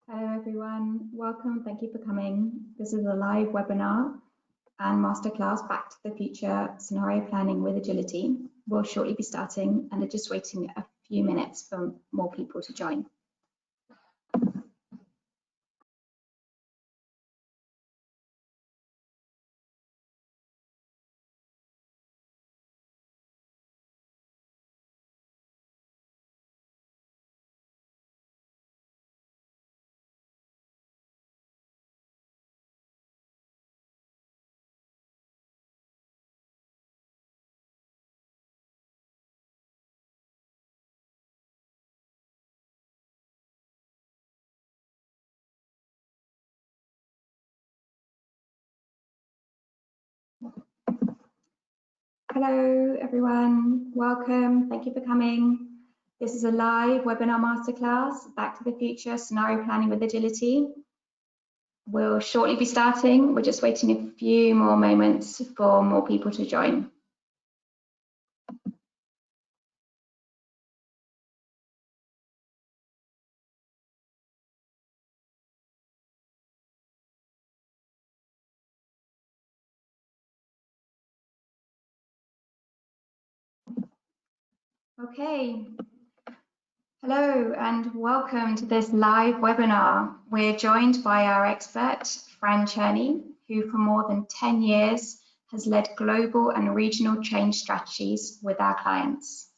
Hello everyone, welcome, thank you for coming. This is a live webinar and masterclass Back to the Future Scenario Planning with Agility. We'll shortly be starting and are just waiting a few minutes for more people to join. Hello everyone, welcome, thank you for coming. This is a live webinar masterclass, Back to the Future Scenario Planning with Agility. We'll shortly be starting, we're just waiting a few more moments for more people to join. Okay. Hello and welcome to this live webinar. We're joined by our expert, Fran Cherny, who for more than 10 years has led global and regional change strategies with our clients.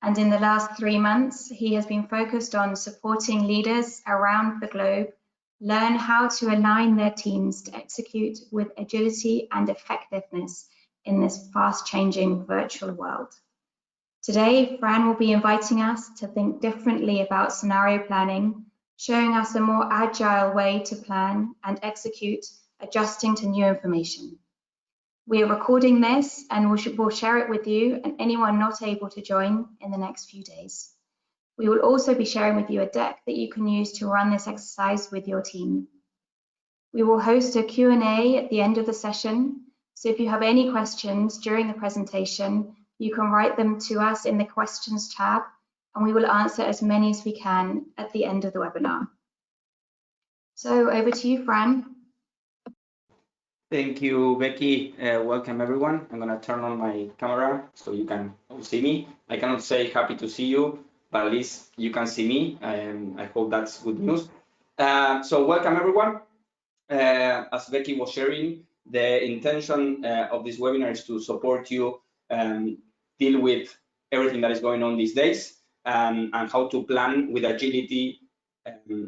And in the last 3 months, he has been focused on supporting leaders around the globe learn how to align their teams to execute with agility and effectiveness in this fast-changing virtual world. Today, Fran will be inviting us to think differently about scenario planning, showing us a more agile way to plan and execute, adjusting to new information. We are recording this and we'll share it with you and anyone not able to join in the next few days. We will also be sharing with you a deck that you can use to run this exercise with your team. We will host a Q&A at the end of the session, so if you have any questions during the presentation, you can write them to us in the questions tab and we will answer as many as we can at the end of the webinar. So over to you, Fran. Thank you, Becky. Welcome everyone. I'm gonna turn on my camera so you can all see me. I cannot say happy to see you, but at least you can see me, and I hope that's good news. So welcome everyone. As Becky was sharing, the intention of this webinar is to support you deal with everything that is going on these days and how to plan with agility,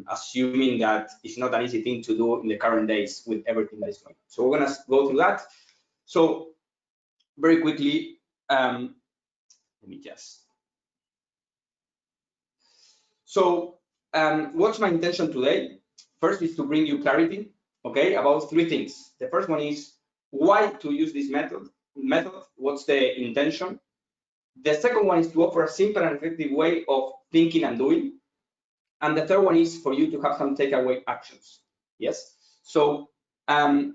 assuming that it's not an easy thing to do in the current days with everything that is going on. So we're going to go through that. So very quickly, let me just. So what's my intention today? First is to bring you clarity, okay, about 3 things. The first one is why to use this method, what's the intention. The second one is to offer a simple and effective way of thinking and doing. And the third one is for you to have some takeaway actions. Yes. So, and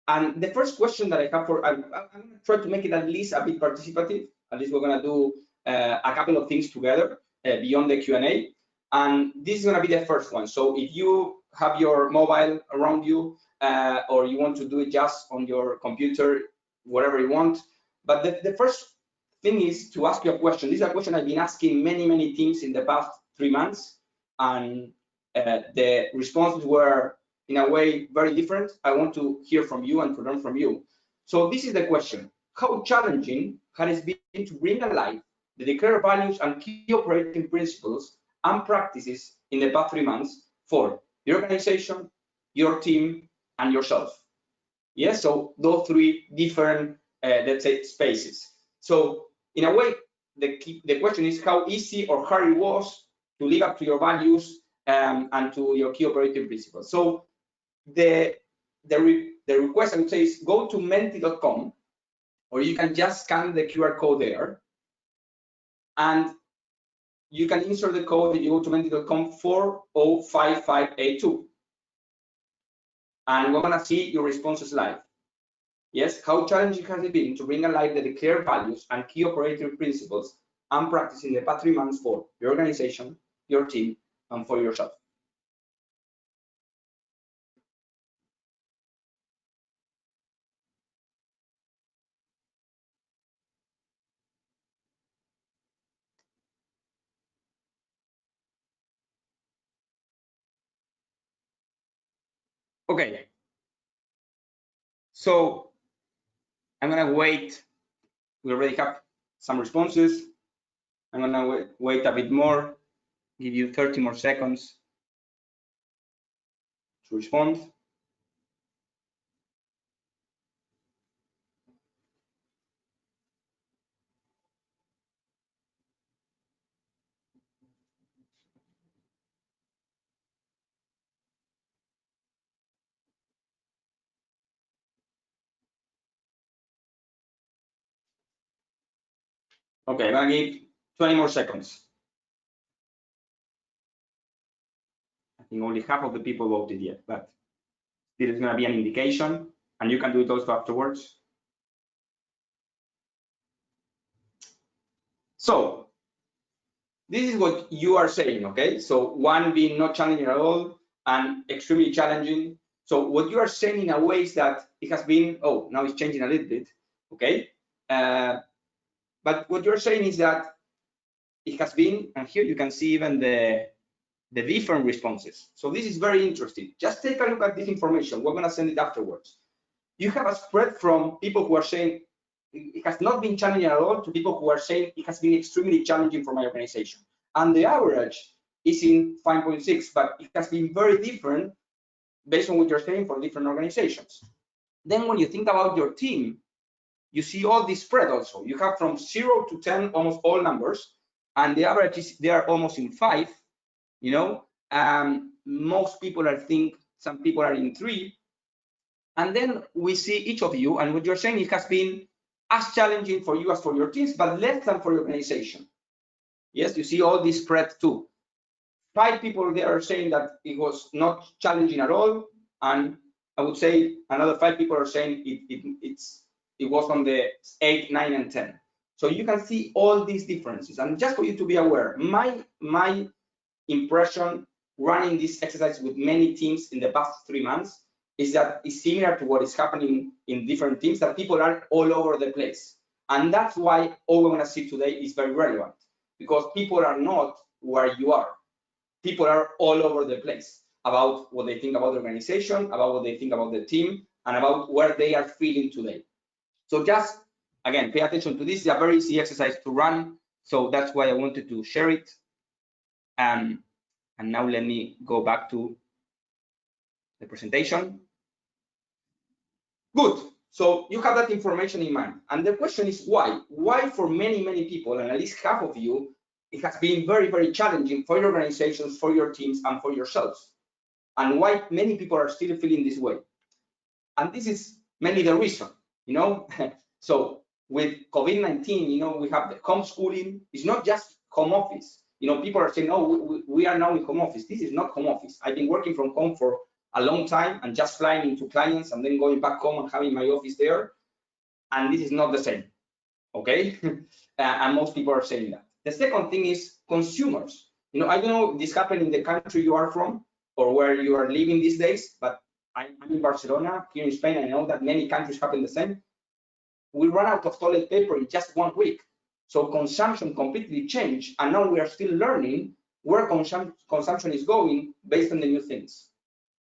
the first question that I have for, I'm going to try to make it at least a bit participative. At least we're going to do a couple of things together beyond the Q&A. And this is going to be the first one. So if you have your mobile around you or you want to do it just on your computer, whatever you want. But the first thing is to ask you a question. This is a question I've been asking many teams in the past 3 months, and the responses were in a way very different. I want to hear from you and to learn from you. So this is the question: how challenging has it been to bring alive the declared values and key operating principles and practices in the past 3 months for the organization, your team, and yourself? Yes, so those 3 different, let's say, spaces. So in a way, the question is how easy or hard it was to live up to your values and to your key operating principles. So the request I would say is go to menti.com, or you can just scan the QR code there, and you can insert the code that you go to menti.com 405582, and we're gonna see your responses live. Yes, how challenging has it been to bring alive the declared values and key operating principles and practice in the past 3 months for your organization, your team, and for yourself? Okay. So I'm gonna wait. We already have some responses. I'm gonna wait a bit more, give you 30 more seconds to respond. Okay, I'm gonna give 20 more seconds. I think only half of the people voted yet, but this is gonna be an indication, and you can do it also afterwards. So this is what you are saying, okay? So one being not challenging at all and extremely challenging. So what you are saying in a way is that it has been, oh, now it's changing a little bit, okay? But what you're saying is that it has been, and here you can see even the different responses. So this is very interesting. Just take a look at this information. We're gonna send it afterwards. You have a spread from people who are saying it has not been challenging at all to people who are saying it has been extremely challenging for my organization. And the average is in 5.6, but it has been very different based on what you're saying for different organizations. Then when you think about your team, you see all this spread also. You have from 0 to 10 almost all numbers, and the average is they are almost in 5, you know. Most people are think some people are in 3. And then we see each of you, and what you're saying, it has been as challenging for you as for your teams, but less than for your organization. Yes, you see all this spread too. 5 people there are saying that it was not challenging at all, and I would say another 5 people are saying it was on the 8, 9, and 10. So you can see all these differences, and just for you to be aware, my impression running this exercise with many teams in the past 3 months is that it's similar to what is happening in different teams, that people are all over the place. And that's why all we're going to see today is very relevant, because people are not where you are. People are all over the place about what they think about the organization, about what they think about the team, and about where they are feeling today. So just, again, pay attention to this. It's a very easy exercise to run. So that's why I wanted to share it. And now let me go back to the presentation. Good. So you have that information in mind. And the question is why? Why for many, many people, and at least half of you, it has been very, very challenging for your organizations, for your teams, and for yourselves. And why many people are still feeling this way. And this is mainly the reason, you know. So with COVID-19, you know, we have the homeschooling. It's not just home office. You know, people are saying, oh, we are now in home office. This is not home office. I've been working from home for a long time and just flying into clients and then going back home and having my office there. And this is not the same, okay? And most people are saying that. The second thing is consumers. You know, I don't know if this happened in the country you are from or where you are living these days, but I'm in Barcelona, here in Spain. I know that many countries happen the same. We run out of toilet paper in just 1 week. So consumption completely changed. And now we are still learning where consumption is going based on the new things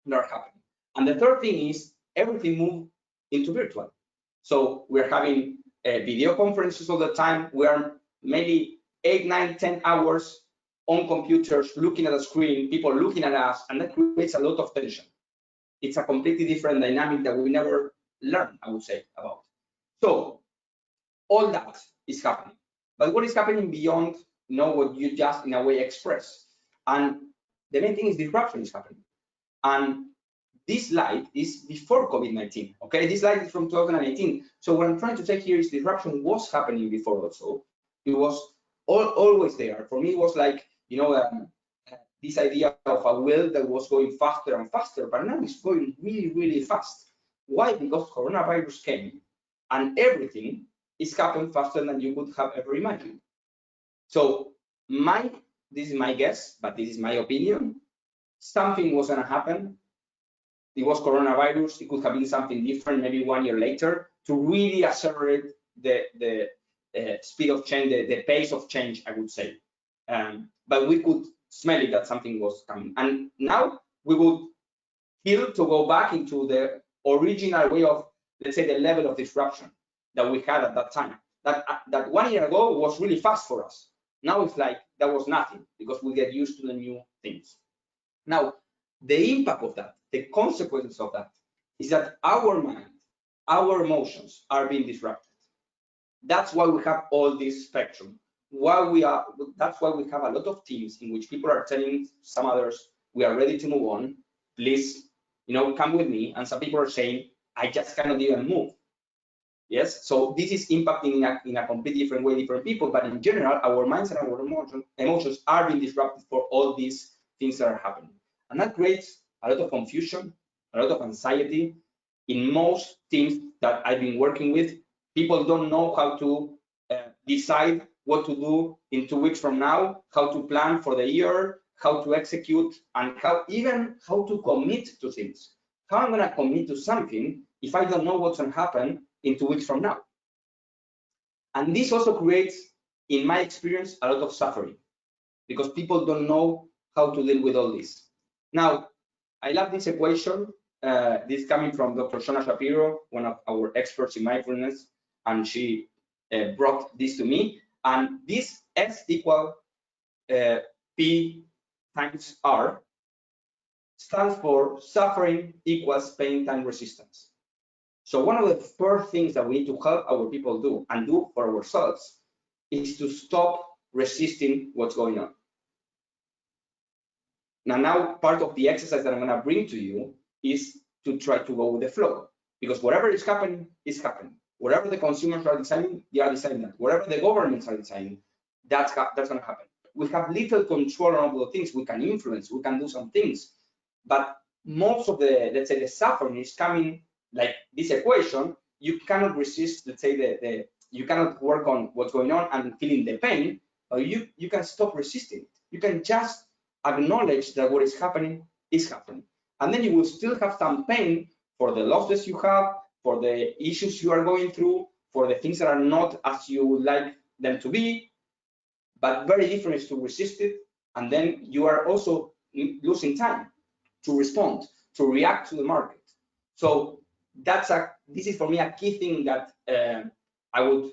that are happening. And the third thing is everything moved into virtual. So we're having video conferences all the time. We are maybe 8, 9, 10 hours on computers, looking at a screen, people looking at us, and that creates a lot of tension. It's a completely different dynamic that we never learned, I would say, about. So all that is happening. But what is happening beyond, you know, what you just in a way express? And the main thing is disruption is happening. And this slide is before COVID-19, okay? This slide is from 2018. So what I'm trying to say here is disruption was happening before also. It was always there. For me, it was like, you know, this idea of a wheel that was going faster and faster, but now it's going really, really fast. Why? Because coronavirus came and everything is happening faster than you could have ever imagined. So this is my guess, but this is my opinion. Something was gonna happen. It was coronavirus. It could have been something different, maybe 1 year later, to really accelerate the speed of change, the pace of change, I would say. But we could smell it that something was coming. And now we would kill to go back into the original way of, let's say, the level of disruption that we had at that time. That 1 year ago was really fast for us. Now it's like that was nothing because we get used to the new things. Now, the impact of that, the consequence of that, is that our mind, our emotions are being disrupted. That's why we have all this spectrum. That's why we have a lot of teams in which people are telling some others, we are ready to move on. Please, come with me. And some people are saying, I just cannot even move. Yes, so this is impacting in a completely different way, different people. But in general, our minds and our emotions are being disrupted for all these things that are happening. And that creates a lot of confusion, a lot of anxiety. In most teams that I've been working with, people don't know how to decide what to do in 2 weeks from now, how to plan for the year, how to execute, and how to commit to things. How I'm going to commit to something if I don't know what's going to happen in 2 weeks from now? And this also creates, in my experience, a lot of suffering because people don't know how to deal with all this. Now, I love this equation. This coming from Dr. Shona Shapiro, one of our experts in mindfulness, and she brought this to me. And this S equal P times R stands for suffering equals pain time resistance. So one of the first things that we need to help our people do and do for ourselves is to stop resisting what's going on. Now part of the exercise that I'm going to bring to you is to try to go with the flow, because whatever is happening is happening. Whatever the consumers are deciding, they are deciding that. Whatever the governments are deciding, that's going to happen. We have little control on all the things. We can influence, we can do some things, but most of the, let's say, the suffering is coming like this equation. You cannot resist, let's say, you cannot work on what's going on and feeling the pain, or you can stop resisting. You can just acknowledge that what is happening is happening. And then you will still have some pain for the losses you have, for the issues you are going through, for the things that are not as you would like them to be, but very different is to resist it. And then you are also losing time to respond, to react to the market. So this is for me a key thing that I would,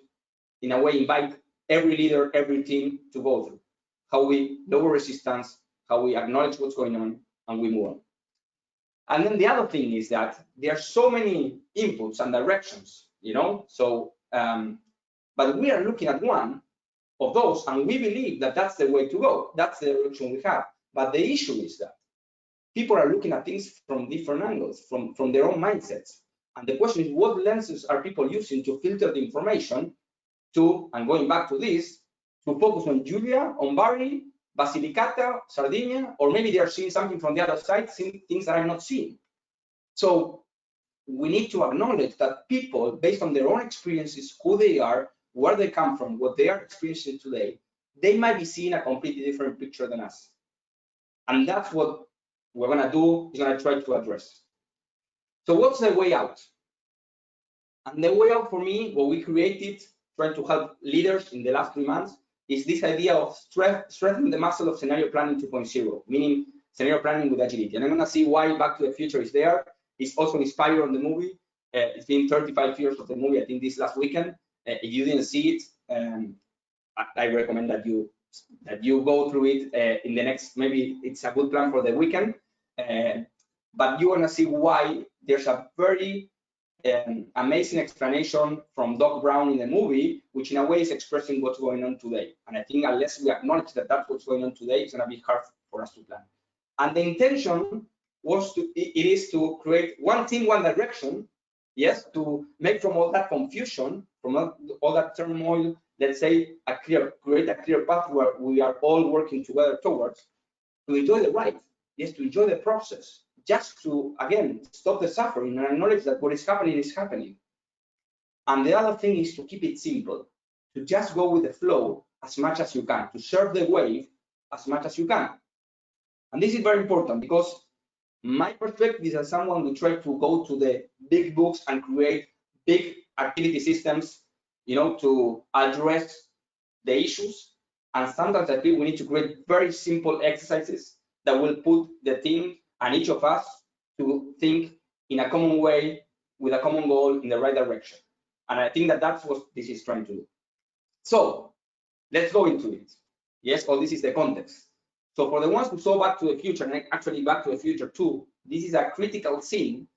in a way, invite every leader, every team to go through. How we lower resistance, how we acknowledge what's going on, and we move on. And then the other thing is that there are so many inputs and directions, so but we are looking at one of those, and we believe that that's the way to go. That's the direction we have. But the issue is that people are looking at things from different angles, from their own mindsets. And the question is, what lenses are people using to filter the information to, and going back to this, to focus on Julia, on Bari, Basilicata, Sardinia, or maybe they are seeing something from the other side, seeing things that I'm not seeing. So we need to acknowledge that people, based on their own experiences, who they are, where they come from, what they are experiencing today, they might be seeing a completely different picture than us. And that's what we're going to do, is going to try to address. So what's the way out? And the way out for me, what we created, trying to help leaders in the last 3 months, is this idea of strengthening the muscle of scenario planning 2.0, meaning scenario planning with agility. And I'm going to see why Back to the Future is there. It's also inspired on the movie. It's been 35 years of the movie, I think, this last weekend. If you didn't see it, I recommend that you go through it in the next, maybe it's a good plan for the weekend. But you want to see why there's a very amazing explanation from Doc Brown in the movie, which in a way is expressing what's going on today. And I think unless we acknowledge that that's what's going on today, it's going to be hard for us to plan. And the intention is to create one team, one direction, yes, to make from all that confusion, from all that turmoil, let's say, create a clear path where we are all working together towards, to enjoy the ride, yes, to enjoy the process, just to, again, stop the suffering and acknowledge that what is happening is happening. And the other thing is to keep it simple, to just go with the flow as much as you can, to surf the wave as much as you can. And this is very important because my perspective is as someone who try to go to the big books and create big activity systems, to address the issues. And sometimes I feel we need to create very simple exercises that will put the team and each of us to think in a common way, with a common goal in the right direction. And I think that that's what this is trying to do. So let's go into it. Yes, well, this is the context. So for the ones who saw Back to the Future, and actually Back to the Future 2, this is a critical scene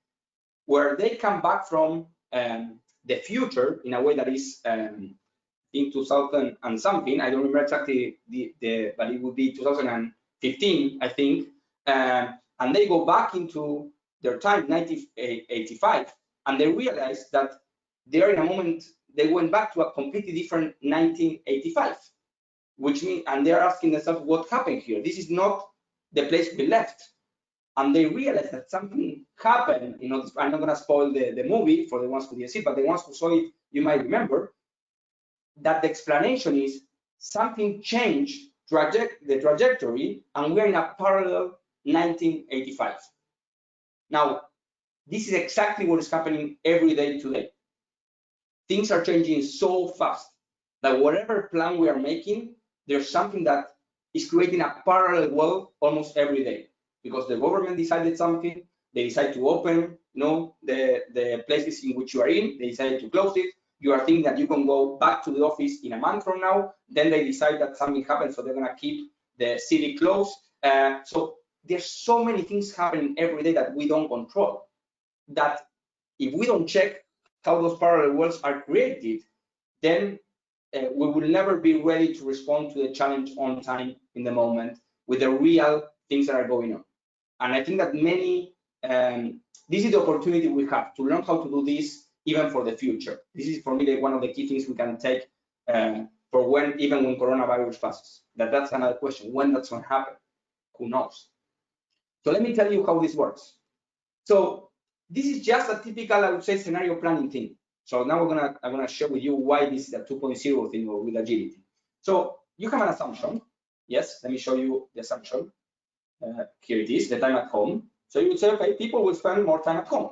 where they come back from the future in a way that is in 2000 and something. I don't remember exactly but it would be 2015, I think. And they go back into their time, 1985, and they realize that they are in a moment, they went back to a completely different 1985, which means, and they're asking themselves, what happened here? This is not the place we left. And they realize that something happened. You know, I'm not going to spoil the movie for the ones who didn't see it, but the ones who saw it, you might remember that the explanation is something changed the trajectory, and we're in a parallel 1985. Now, this is exactly what is happening every day today. Things are changing so fast that whatever plan we are making, there's something that is creating a parallel world almost every day, because the government decided something, they decide to open, the places in which you are in, they decided to close it. You are thinking that you can go back to the office in a month from now, then they decide that something happened, so they're going to keep the city closed. So there's so many things happening every day that we don't control, that if we don't check how those parallel worlds are created, then we will never be ready to respond to the challenge on time, in the moment, with the real things that are going on. And I think that this is the opportunity we have to learn how to do this even for the future. This is, for me, one of the key things we can take for even when coronavirus passes. That's another question. When that's going to happen, who knows? So let me tell you how this works. So this is just a typical, I would say, scenario planning thing. So now I'm gonna share with you why this is a 2.0 thing, or with agility. So you have an assumption. Yes, let me show you the assumption. Here it is, the time at home. So you would say, okay, people will spend more time at home.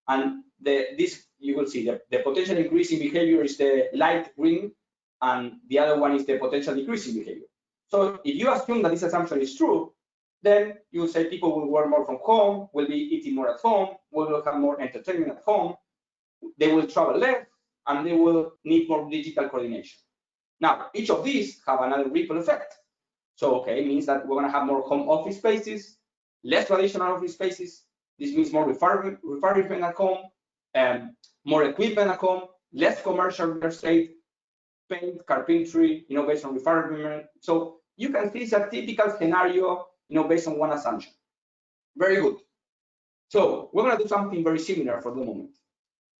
And this, you will see, the potential increase in behavior is the light green, and the other one is the potential decrease in behavior. So if you assume that this assumption is true, then you will say people will work more from home, will be eating more at home, will have more entertainment at home, they will travel less, and they will need more digital coordination. Now, each of these have another ripple effect. So, okay, it means that we're going to have more home office spaces, less traditional office spaces. This means more refurbishment at home, more equipment at home, less commercial real estate, paint, carpentry, based on refurbishment. So you can see it's a typical scenario, based on one assumption. Very good. So we're going to do something very similar for the moment.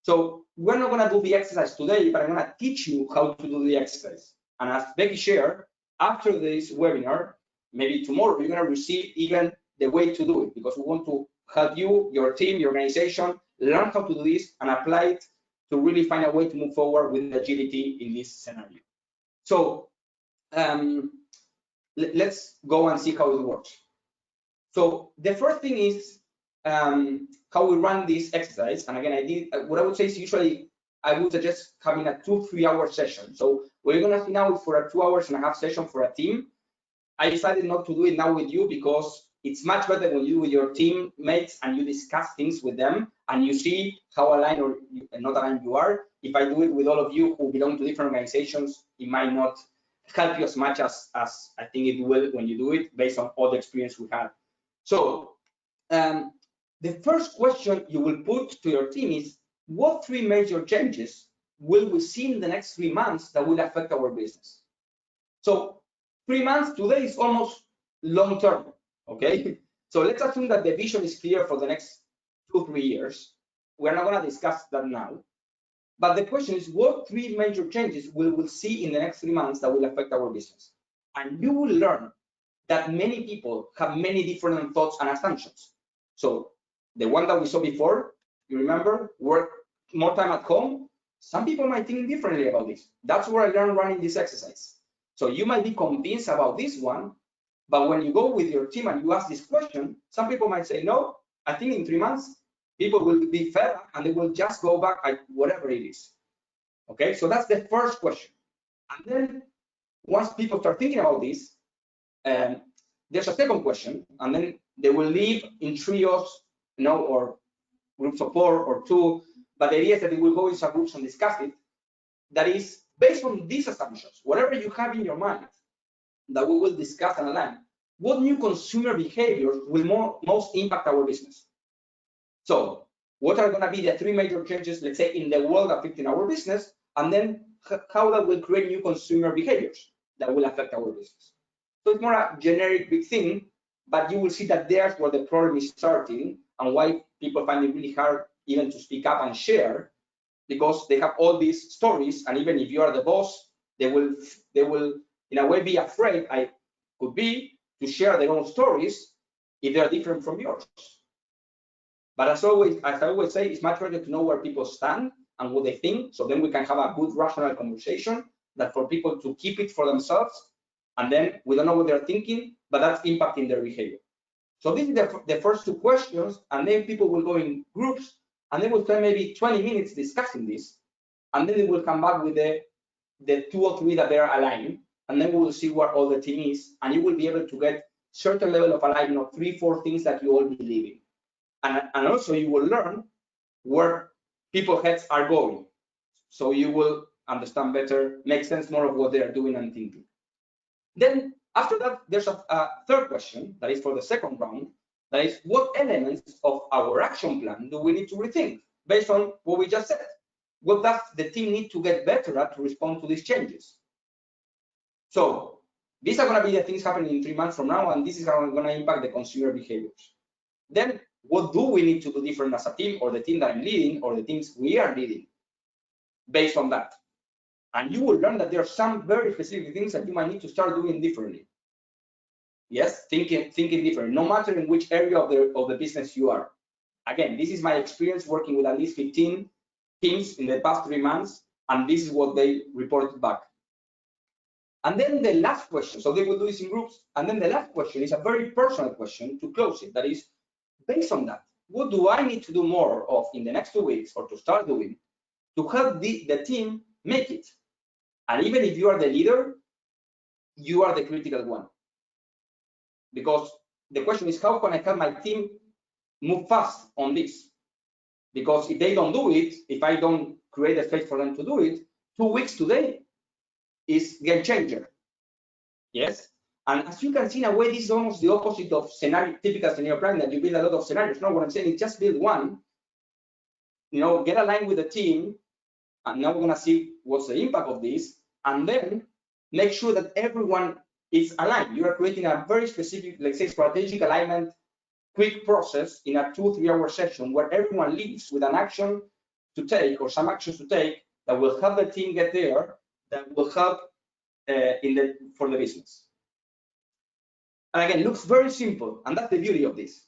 So we're not going to do the exercise today, but I'm going to teach you how to do the exercise. And as Becky shared, after this webinar, maybe tomorrow, you're going to receive even the way to do it, because we want to help you, your team, your organization, learn how to do this and apply it to really find a way to move forward with agility in this scenario. So let's go and see how it works. So the first thing is how we run this exercise. And again, what I would say is usually I would suggest having a 2-3 hour session. So what you're gonna see now is for a 2.5 hours session for a team. I decided not to do it now with you because it's much better when you do with your teammates and you discuss things with them and you see how aligned or not aligned you are. If I do it with all of you who belong to different organizations, it might not help you as much as I think it will when you do it, based on all the experience we have. So the first question you will put to your team is, what 3 major changes will we see in the next 3 months that will affect our business? So 3 months today is almost long term, okay? So let's assume that the vision is clear for the next 2-3 years. We're not going to discuss that now. But the question is, what 3 major changes will we see in the next 3 months that will affect our business? And you will learn that many people have many different thoughts and assumptions. So the one that we saw before, you remember, work more time at home. Some people might think differently about this. That's where I learned running this exercise. So you might be convinced about this one, but when you go with your team and you ask this question, some people might say, no, I think in 3 months, people will be fed up and they will just go back at whatever it is. Okay, so that's the first question. And then once people start thinking about this, there's a second question, and then they will live in trios or groups of 4 or 2, but the idea is that it will go in subgroups and discuss it. That is based on these assumptions, whatever you have in your mind, that we will discuss and align. What new consumer behaviors will most impact our business? So what are going to be the 3 major changes, let's say, in the world affecting our business, and then how that will create new consumer behaviors that will affect our business. So it's more a generic big thing, but you will see that there's where the problem is starting and why people find it really hard even to speak up and share, because they have all these stories, and even if you are the boss, they will in a way be afraid, I could be, to share their own stories if they are different from yours. But as I always say, it's much better to know where people stand and what they think, so then we can have a good rational conversation, than for people to keep it for themselves, and then we don't know what they're thinking, but that's impacting their behavior. So this is the first 2 questions, and then people will go in groups, and they will spend maybe 20 minutes discussing this, and then they will come back with the 2 or 3 that they are aligned, and then we will see where all the team is, and you will be able to get certain level of alignment of 3, 4 things that you all believe in. And also you will learn where people's heads are going. So you will understand better, make sense more of what they are doing and thinking. Then after that, there's a 3rd question that is for the 2nd round. That is, what elements of our action plan do we need to rethink based on what we just said? What does the team need to get better at to respond to these changes? So these are going to be the things happening in 3 months from now, and this is how it's going to impact the consumer behaviors. Then what do we need to do different as a team, or the team that I'm leading, or the teams we are leading, based on that? And you will learn that there are some very specific things that you might need to start doing differently. Yes, thinking different, no matter in which area of the business you are. Again, this is my experience working with at least 15 teams in the past 3 months, and this is what they reported back. And then the last question, so they will do this in groups, and then the last question is a very personal question to close it. That is, based on that, what do I need to do more of in the next 2 weeks, or to start doing, to help the team make it? And even if you are the leader, you are the critical one. Because the question is, how can I help my team move fast on this? Because if they don't do it, if I don't create a space for them to do it, 2 weeks today is game changer. Yes? And as you can see, in a way, this is almost the opposite of typical scenario planning, that you build a lot of scenarios. No, what I'm saying is just build one, get aligned with the team, and now we're going to see what's the impact of this, and then make sure that everyone is aligned. You are creating a very specific, let's say, strategic alignment, quick process in a 2-3 hour session where everyone leaves with an action to take, or some actions to take, that will help the team get there, that will help for the business. And again, it looks very simple, and that's the beauty of this.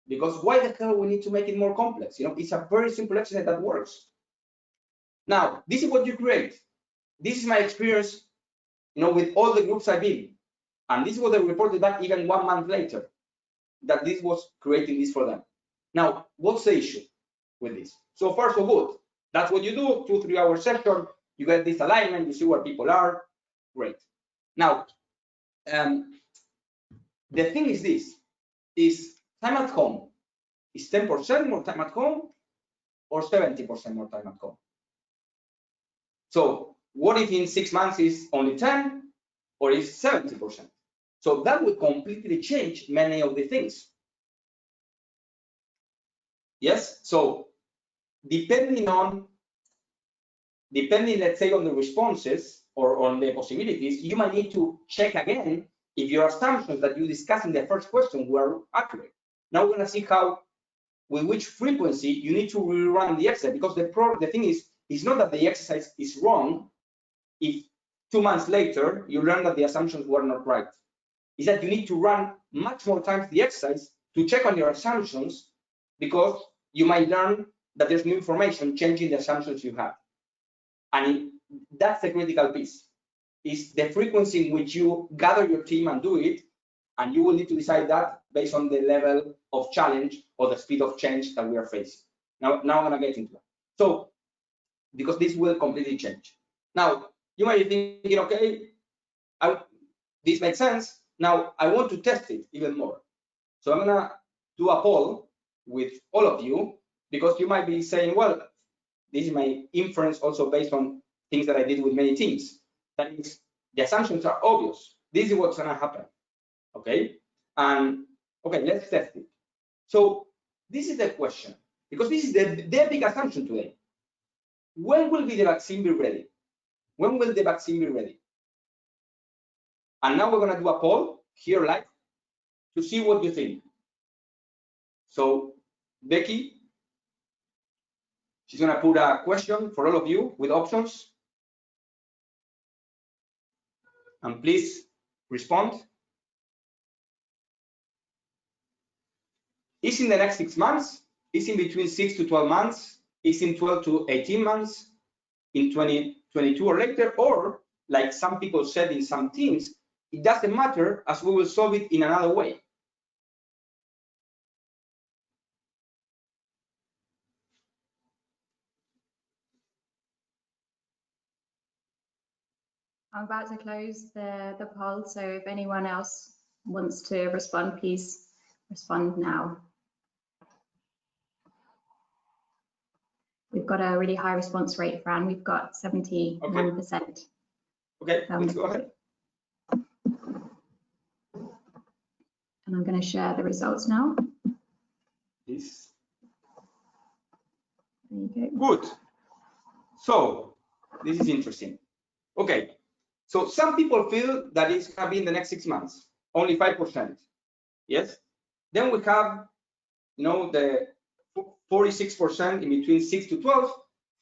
Because why the hell we need to make it more complex? It's a very simple exercise that works. Now, this is what you create. This is my experience, with all the groups I've been. And this is what they reported back even 1 month later, that this was creating this for them. Now, what's the issue with this? So far, so good. That's what you do, 2-3 hour session, you get this alignment, you see where people are, great. Now, the thing is this, is time at home is 10% more time at home or 70% more time at home? So what if in 6 months is only 10 or is 70%? So that would completely change many of the things. Yes, so depending, let's say, on the responses or on the possibilities, you might need to check again if your assumptions that you discussed in the first question were accurate. Now we're going to see with which frequency you need to rerun the exercise, because the thing is, it's not that the exercise is wrong if 2 months later you learn that the assumptions were not right. Is that you need to run much more times the exercise to check on your assumptions, because you might learn that there's new information changing the assumptions you have. And that's the critical piece, is the frequency in which you gather your team and do it, and you will need to decide that based on the level of challenge or the speed of change that we are facing. Now I'm going to get into that. So, because this will completely change. Now, you might be thinking, okay, this makes sense. Now, I want to test it even more. So I'm going to do a poll with all of you, because you might be saying, well, this is my inference also based on things that I did with many teams. That is, the assumptions are obvious. This is what's going to happen. Okay, and okay, let's test it. So this is the question, because this is the big assumption today. When will the vaccine be ready? When will the vaccine be ready? And now we're going to do a poll here live to see what you think. So Becky, she's going to put a question for all of you with options. And please respond. Is in the next 6 months? Is in between 6 to 12 months? Is in 12 to 18 months? In 2022 or later? Or, like some people said in some teams, it doesn't matter as we will solve it in another way. I'm about to close the poll, so if anyone else wants to respond, please respond now. We've got a really high response rate, Fran. We've got 71%. Okay, let's go ahead. And I'm going to share the results now. Please. There you go. Good. So this is interesting. Okay, so some people feel that it's going to be in the next 6 months, only 5%. Yes. Then we have, the 46% in between 6 to 12,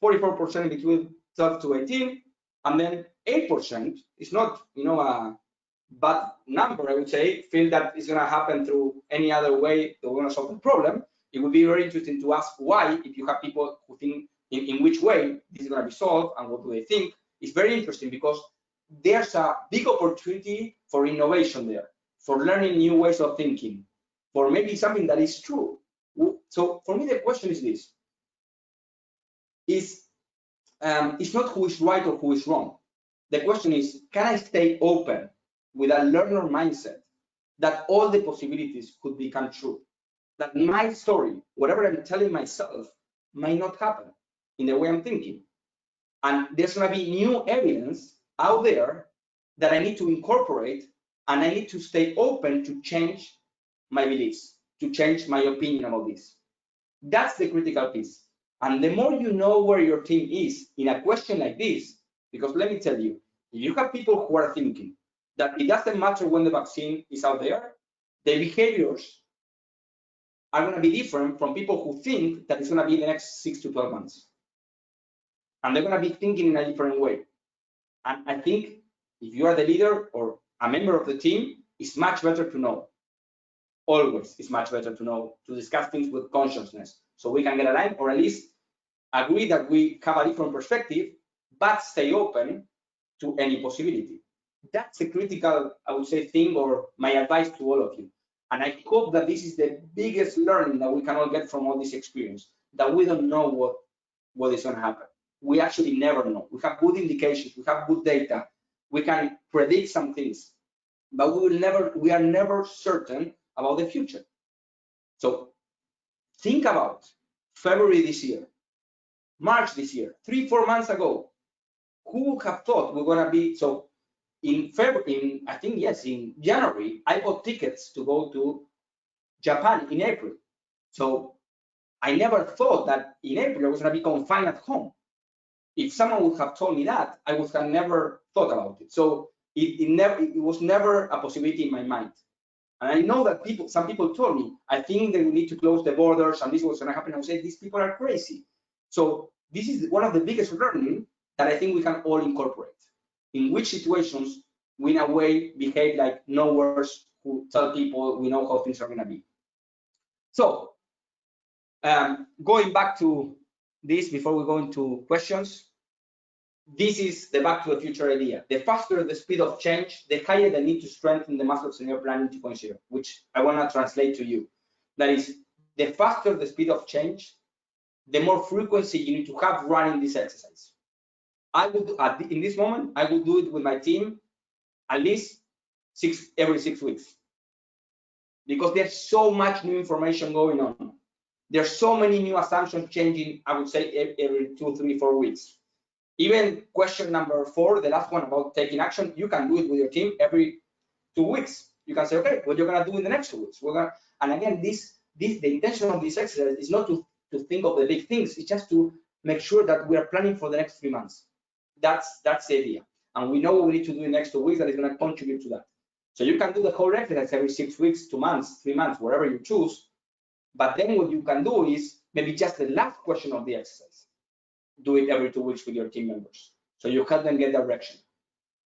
44% in between 12 to 18, and then 8% is not, a bad number, I would say, feel that it's going to happen through any other way that we're going to solve the problem. It would be very interesting to ask why, if you have people who think in which way this is going to be solved and what do they think. It's very interesting because there's a big opportunity for innovation there, for learning new ways of thinking, for maybe something that is true. So for me, the question is this: it's not who is right or who is wrong. The question is, can I stay open with a learner mindset that all the possibilities could become true? That my story, whatever I'm telling myself, might not happen in the way I'm thinking. And there's going to be new evidence out there that I need to incorporate, and I need to stay open to change my beliefs, to change my opinion about this. That's the critical piece. And the more you know where your team is in a question like this, because let me tell you, if you have people who are thinking that it doesn't matter when the vaccine is out there, the behaviors are going to be different from people who think that it's going to be in the next 6 to 12 months. And they're going to be thinking in a different way. And I think if you are the leader or a member of the team, it's much better to know. Always, it's much better to know, to discuss things with consciousness, so we can get aligned, or at least agree that we have a different perspective, but stay open to any possibility. That's a critical, I would say, thing, or my advice to all of you. And I hope that this is the biggest learning that we can all get from all this experience, that we don't know what is going to happen. We actually never know. We have good indications, we have good data, we can predict some things, but we are never certain about the future. So think about February this year, March this year, 3-4 months ago. Who would have thought we're going to be? So in February, I think, yes, in January, I bought tickets to go to Japan in April. So I never thought that in April I was going to be confined at home. If someone would have told me that, I would have never thought about it. So it was never a possibility in my mind. And I know that some people told me, I think that we need to close the borders and this was going to happen. I would say, these people are crazy. So this is one of the biggest learning that I think we can all incorporate. In which situations we in a way behave like knowers who tell people we know how things are going to be. So going back to this before we go into questions, this is the back to the future idea. The faster the speed of change, the higher the need to strengthen the muscle scenario planning 2.0, which I want to translate to you. That is, the faster the speed of change, the more frequency you need to have running this exercise. I would, in this moment, I would do it with my team at least every 6 weeks, because there's so much new information going on. There's so many new assumptions changing, I would say, every 2, 3, 4 weeks. Even question number 4, the last one about taking action, you can do it with your team every 2 weeks. You can say, okay, what you're gonna do in the next 2 weeks. And again, the intention of this exercise is not to think of the big things, it's just to make sure that we are planning for the next 3 months. That's the idea. And we know what we need to do in the next 2 weeks that is gonna contribute to that. So you can do the whole exercise every 6 weeks, 2 months, 3 months, whatever you choose. But then what you can do is maybe just the last question of the exercise. Do it every 2 weeks with your team members. So you help them get direction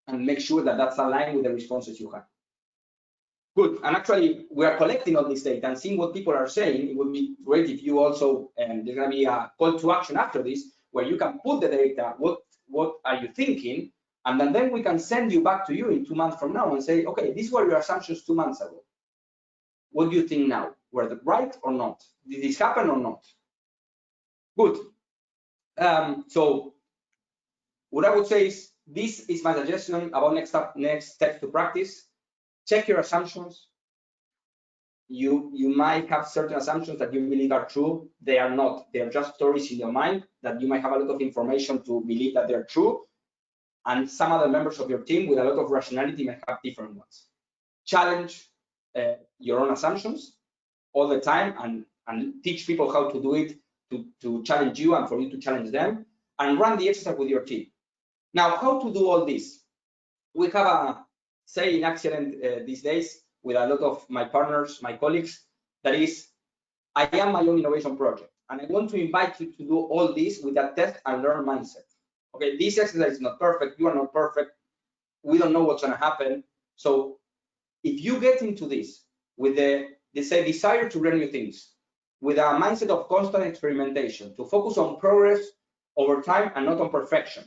and make sure that that's aligned with the responses you have. Good. And actually, we are collecting all this data and seeing what people are saying. It would be great if you also, there's going to be a call to action after this, where you can put the data, what are you thinking? And then we can send you back to you in 2 months from now and say, okay, these were your assumptions 2 months ago. What do you think now? Were they right or not? Did this happen or not? Good. So what I would say is, this is my suggestion about next steps to practice. Check your assumptions. You might have certain assumptions that you believe are true. They are not. They are just stories in your mind that you might have a lot of information to believe that they're true. And some other members of your team with a lot of rationality might have different ones. Challenge your own assumptions all the time and teach people how to do it to challenge you and for you to challenge them, and run the exercise with your team. Now, how to do all this? We have a say in Axialent these days with a lot of my partners, my colleagues, that is, I am my own innovation project, and I want to invite you to do all this with a test and learn mindset. Okay, this exercise is not perfect, you are not perfect, we don't know what's going to happen. So if you get into this with the desire to learn new things, with a mindset of constant experimentation, to focus on progress over time and not on perfection,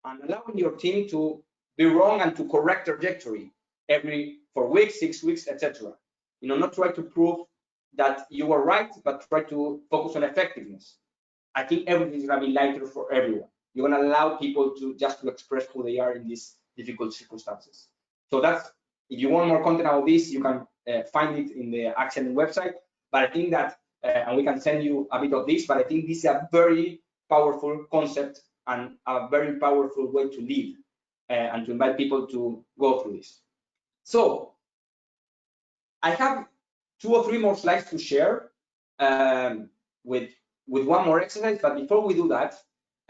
and allowing your team to be wrong and to correct trajectory every 4 weeks, 6 weeks, etc. Not try to prove that you were right, but try to focus on effectiveness. I think everything is going to be lighter for everyone. You're going to allow people to just express who they are in these difficult circumstances. So that's, if you want more content about this, you can find it in the Axialent website. But I think that, and we can send you a bit of this, but I think this is a very powerful concept and a very powerful way to lead and to invite people to go through this. So I have 2 or 3 more slides to share with one more exercise, but before we do that,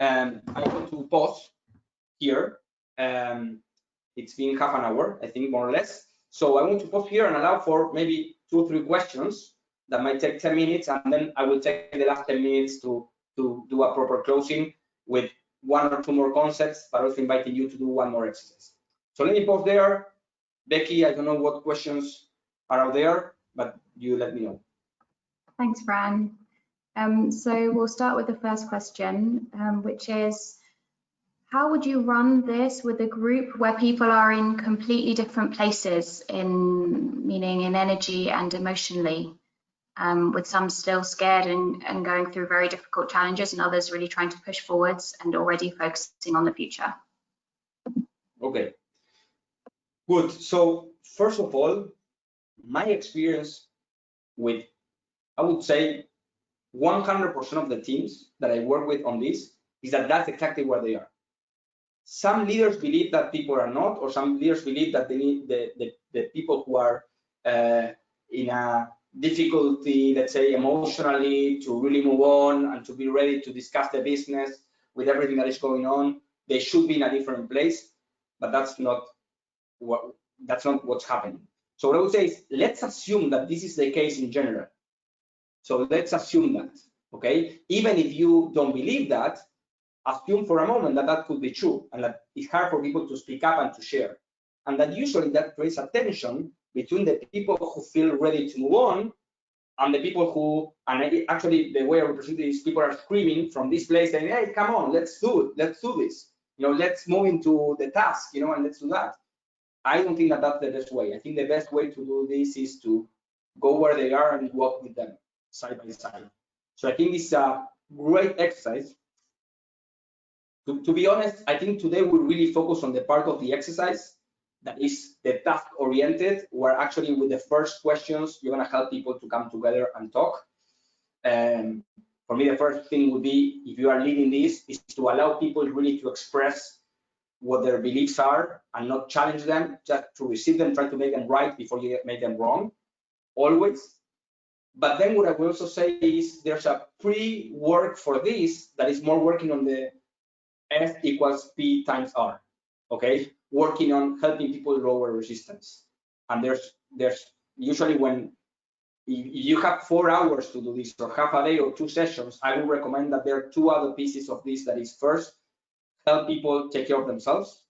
I want to pause here. It's been half an hour, I think, more or less. So I want to pause here and allow for maybe 2 or 3 questions that might take 10 minutes, and then I will take the last 10 minutes to do a proper closing with 1 or 2 more concepts, but also inviting you to do 1 more exercise. So let me pause there. Becky, I don't know what questions are out there, but you let me know. Thanks, Fran. So we'll start with the first question, which is, how would you run this with a group where people are in completely different places, meaning in energy and emotionally, with some still scared and going through very difficult challenges, and others really trying to push forwards and already focusing on the future? Okay, good. So first of all, my experience with, I would say, 100% of the teams that I work with on this is that that's exactly where they are. Some leaders believe that people are not, or some leaders believe that they need the people who are in a difficulty, let's say emotionally, to really move on and to be ready to discuss the business with everything that is going on. They should be in a different place, but that's not what's happening. So what I would say is, let's assume that this is the case in general. So let's assume that, okay? Even if you don't believe that, assume for a moment that that could be true, and that it's hard for people to speak up and to share. And that usually that creates a tension between the people who feel ready to move on and the people who, and actually the way I represent it is, people are screaming from this place saying, hey, come on, let's do it, let's do this. Let's move into the task, and let's do that. I don't think that that's the best way. I think the best way to do this is to go where they are and walk with them side by side. So I think it's a great exercise. To be honest, I think today we really focus on the part of the exercise that is the task oriented, where actually with the first questions, you're going to help people to come together and talk. For me, the first thing would be, if you are leading this, is to allow people really to express what their beliefs are and not challenge them, just to receive them, try to make them right before you make them wrong, always. But then what I will also say is there's a pre-work for this that is more working on the F equals P times R, okay? Working on helping people lower resistance. And there's usually, when you have 4 hours to do this, or half a day or 2 sessions, I would recommend that there are 2 other pieces of this. That is, first, help people take care of themselves,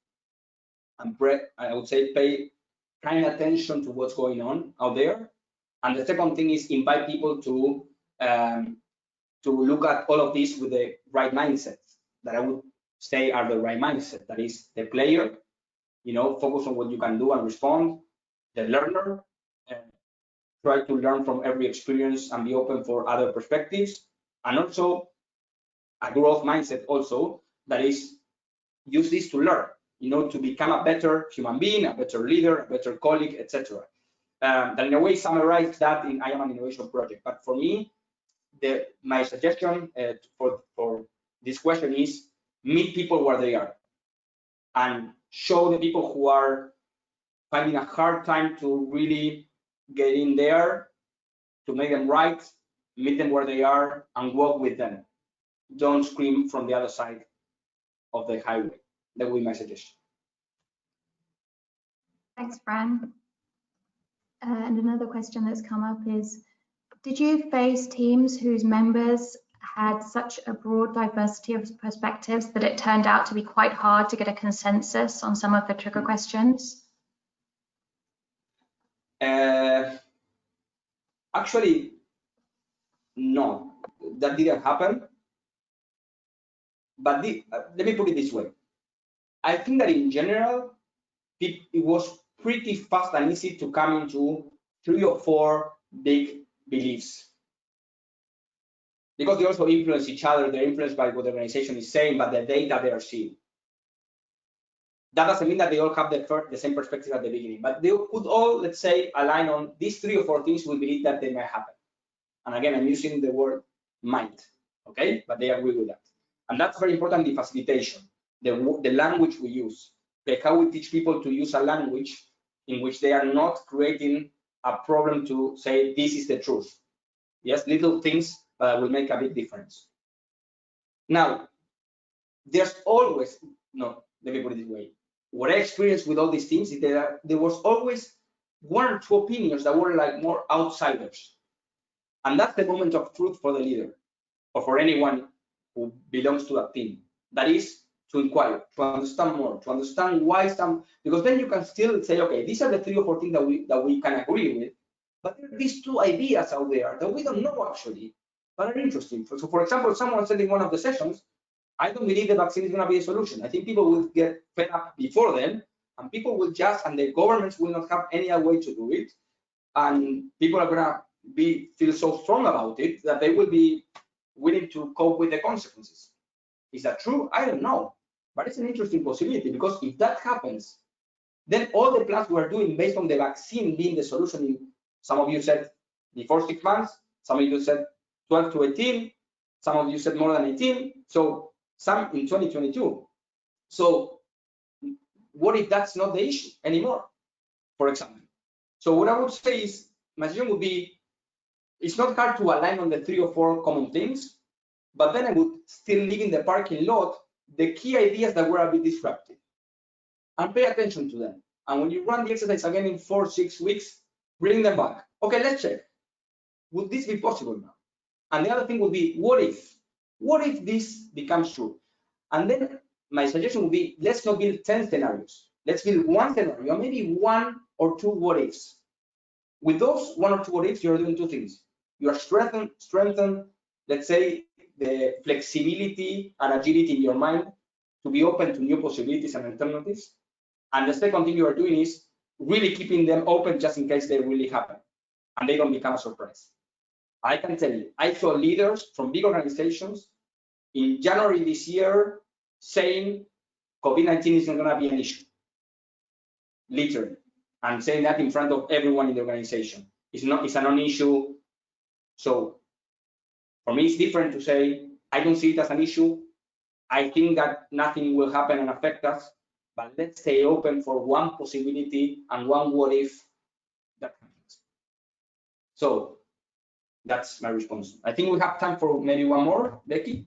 and I would say pay kind attention to what's going on out there. And the second thing is invite people to look at all of this with the right mindset, that I would say are the right mindset. That is the player, focus on what you can do and respond, the learner, try to learn from every experience and be open for other perspectives, and also a growth mindset also, that is use this to learn, to become a better human being, a better leader, a better colleague, etc. That in a way summarize that in I Am an Innovation Project. But for me, my suggestion for this question is meet people where they are and show the people who are finding a hard time to really get in there, to make them right, meet them where they are and walk with them. Don't scream from the other side of the highway. That would be my suggestion. Thanks, Fran. And another question that's come up is, did you face teams whose members had such a broad diversity of perspectives that it turned out to be quite hard to get a consensus on some of the trigger questions? Actually, no, that didn't happen. But let me put it this way. I think that in general, it was pretty fast and easy to come into 3 or 4 big beliefs, because they also influence each other. They're influenced by what the organization is saying, but the data they are seeing. That doesn't mean that they all have the same perspective at the beginning, but they could all, let's say, align on these 3 or 4 things we believe that they might happen. And again, I'm using the word might, okay? But they agree with that. And that's very important in facilitation, the language we use, okay? How we teach people to use a language in which they are not creating a problem to say, this is the truth. Yes, little things will make a big difference. Now, there's always, no, let me put it this way. What I experienced with all these things is that there was always 1 or 2 opinions that were like more outsiders. And that's the moment of truth for the leader, or for anyone who belongs to that team. That is to inquire, to understand more, to understand why some, because then you can still say, okay, these are the 3 or 4 things that we can agree with, but there are these 2 ideas out there that we don't know actually, but are interesting. So for example, someone said in one of the sessions, I don't believe the vaccine is going to be a solution. I think people will get fed up before then, and people will just, and the governments will not have any other way to do it, and people are going to feel so strong about it that they will be willing to cope with the consequences. Is that true? I don't know, but it's an interesting possibility, because if that happens, then all the plans we are doing based on the vaccine being the solution, some of you said before 6 months, some of you said 12 to 18, some of you said more than 18, so some in 2022. So what if that's not the issue anymore, for example? So what I would say is, my suggestion would be, it's not hard to align on the 3 or 4 common things, but then I would still leave in the parking lot the key ideas that were a bit disruptive, and pay attention to them. And when you run the exercise again in 4 or 6 weeks, bring them back. Okay, let's check. Would this be possible now? And the other thing would be, what if? What if this becomes true? And then my suggestion would be, let's not build 10 scenarios. Let's build 1 scenario, maybe 1 or 2 what ifs. With those 1 or 2 what ifs, you're doing 2 things. You are strengthen, let's say, the flexibility and agility in your mind to be open to new possibilities and alternatives. And the second thing you are doing is really keeping them open just in case they really happen and they don't become a surprise. I can tell you, I saw leaders from big organizations in January this year saying COVID-19 is not going to be an issue, literally, and saying that in front of everyone in the organization. It's a non-issue. So For me, it's different to say, I don't see it as an issue. I think that nothing will happen and affect us, but let's stay open for one possibility and one what if that happens. So that's my response. I think we have time for maybe one more, Becky.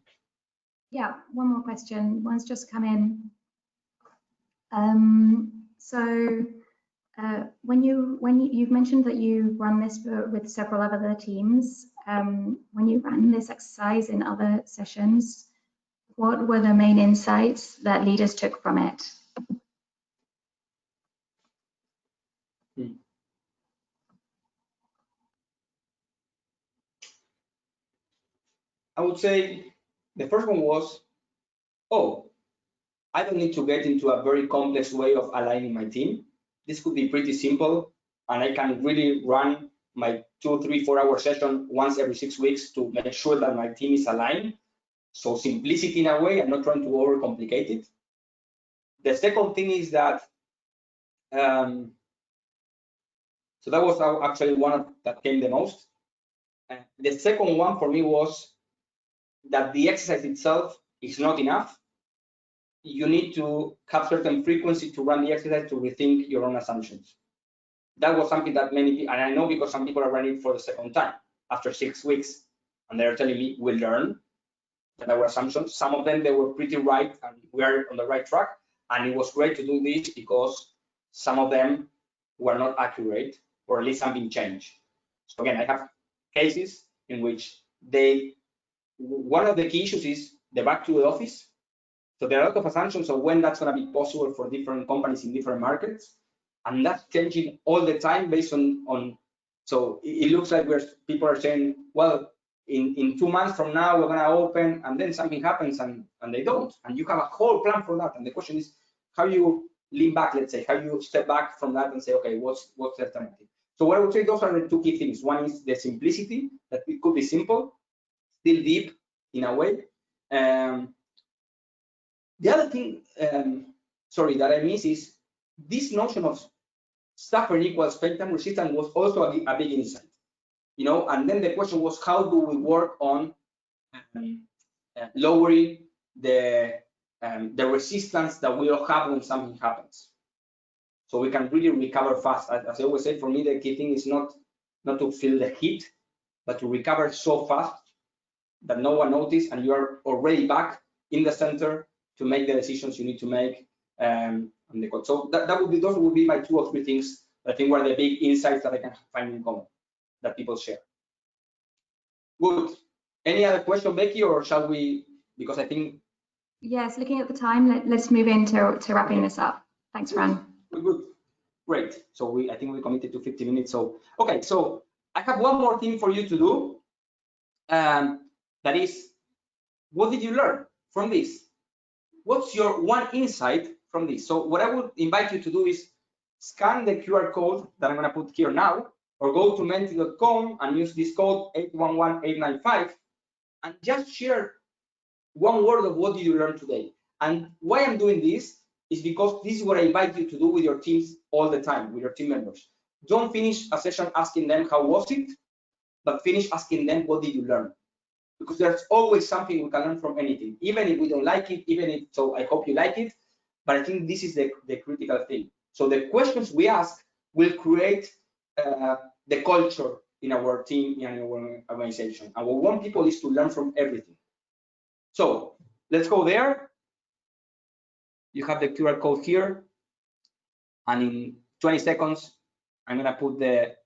Yeah, one more question. One's just come in. When you've mentioned that you run this with several other teams, when you ran this exercise in other sessions, what were the main insights that leaders took from it? I would say the first one was, oh, I don't need to get into a very complex way of aligning my team. This could be pretty simple, and I can really run my 2, 3, 4 hour session once every 6 weeks to make sure that my team is aligned. So simplicity in a way, I'm not trying to overcomplicate it. The second thing is that, so that was actually one that came the most. The second one for me was that the exercise itself is not enough. You need to have certain frequency to run the exercise to rethink your own assumptions. That was something that many people, and I know because some people are running it for the second time after 6 weeks, and they're telling me we learned that our assumptions, some of them they were pretty right and we are on the right track, and it was great to do this because some of them were not accurate or at least something changed. So again, I have cases in which one of the key issues is the back to the office. So there are a lot of assumptions of when that's going to be possible for different companies in different markets, and that's changing all the time based on. So it looks like people are saying, well, in 2 months from now we're going to open, and then something happens and they don't, and you have a whole plan for that. And the question is how you lean back, let's say, how you step back from that and say, okay, what's the alternative? So what I would say those are the two key things. One is the simplicity, that it could be simple, still deep in a way. The other thing, that I miss is this notion of suffering equals spectrum resistance was also a big insight, and then the question was, how do we work on lowering the resistance that we all have when something happens, so we can really recover fast. As I always say, for me, the key thing is not to feel the heat, but to recover so fast that no one notices and you are already back in the center to make the decisions you need to make. On the code. So those would be my 2 or 3 things that I think were the big insights that I can find in common that people share. Good. Any other question, Becky, or shall we? Because I think. Yes, looking at the time, let's move into wrapping this up. Thanks, Fran. Good. Great. So I think we committed to 50 minutes. So okay. So I have one more thing for you to do. That is, what did you learn from this? What's your one insight from this? So what I would invite you to do is scan the QR code that I'm going to put here now, or go to menti.com and use this code 811895 and just share one word of what did you learn today. And why I'm doing this is because this is what I invite you to do with your teams all the time, with your team members. Don't finish a session asking them how was it, but finish asking them what did you learn. Because there's always something we can learn from anything, even if we don't like it, so I hope you like it, but I think this is the critical thing. So the questions we ask will create the culture in our team, in our organization. And what we want people is to learn from everything. So let's go there. You have the QR code here, and in 20 seconds, I'm gonna put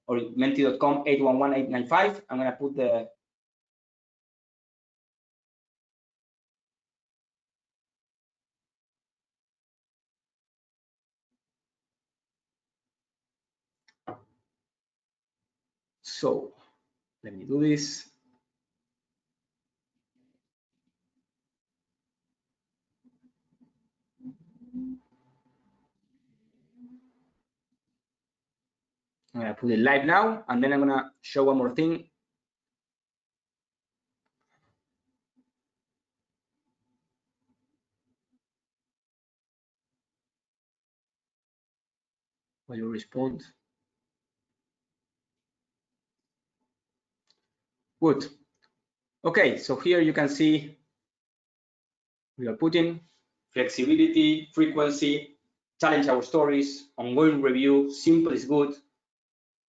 or menti.com 811895, I'm gonna put the So let me do this. I'm gonna put it live now, and then I'm gonna show one more thing. While you respond. Good. Okay, so here you can see we are putting flexibility, frequency, challenge our stories, ongoing review, simple is good,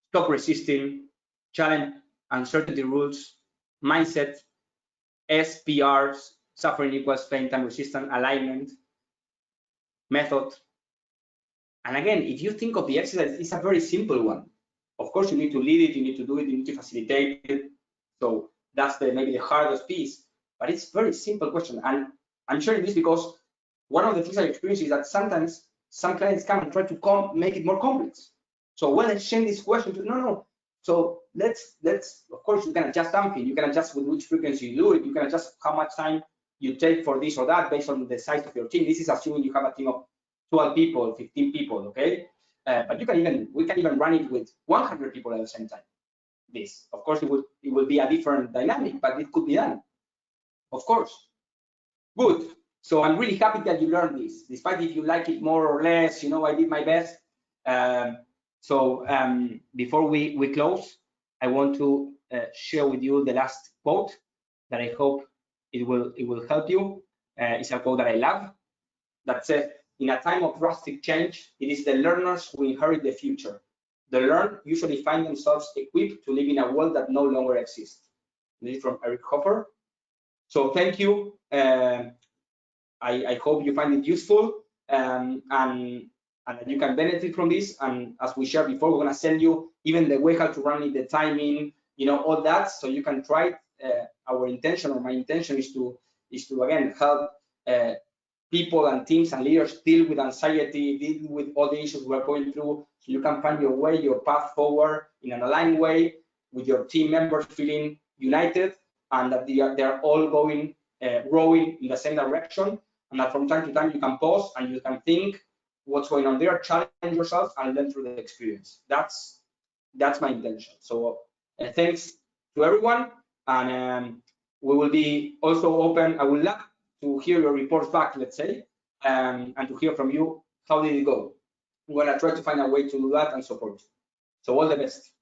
stop resisting, challenge uncertainty rules, mindset, SPRs, suffering equals pain time resistant, alignment, method. And again, if you think of the exercise, it's a very simple one. Of course, you need to lead it, you need to do it, you need to facilitate it. So that's maybe the hardest piece, but it's very simple question. And I'm sharing this because one of the things I experience is that sometimes some clients come and try to make it more complex. So when I send this question to no. So let's of course you can adjust something, you can adjust with which frequency you do it, you can adjust how much time you take for this or that based on the size of your team. This is assuming you have a team of 12 people, 15 people, okay? But we can even run it with 100 people at the same time. This, of course, it will be a different dynamic, but it could be done, of course. Good. So I'm really happy that you learned this, despite if you like it more or less. You know, I did my best. Before we close, I want to share with you the last quote that I hope it will help you. It's a quote that I love that says, "In a time of drastic change, it is the learners who inherit the future. The learned usually find themselves equipped to live in a world that no longer exists." This is from Eric Hoffer. So thank you. I hope you find it useful and that you can benefit from this. And as we shared before, we're going to send you even the way how to run it, the timing, you know, all that, so you can try it. Our intention, or my intention, is to again help people and teams and leaders deal with anxiety, deal with all the issues we're going through, so you can find your way, your path forward in an aligned way, with your team members feeling united, and that they are all going rowing in the same direction, and that from time to time you can pause and you can think what's going on there, challenge yourself, and learn through the experience. That's my intention. So thanks to everyone, and we will be also open. I would love to hear your reports back, let's say, and to hear from you, how did it go? We're gonna try to find a way to do that and support you. So all the best.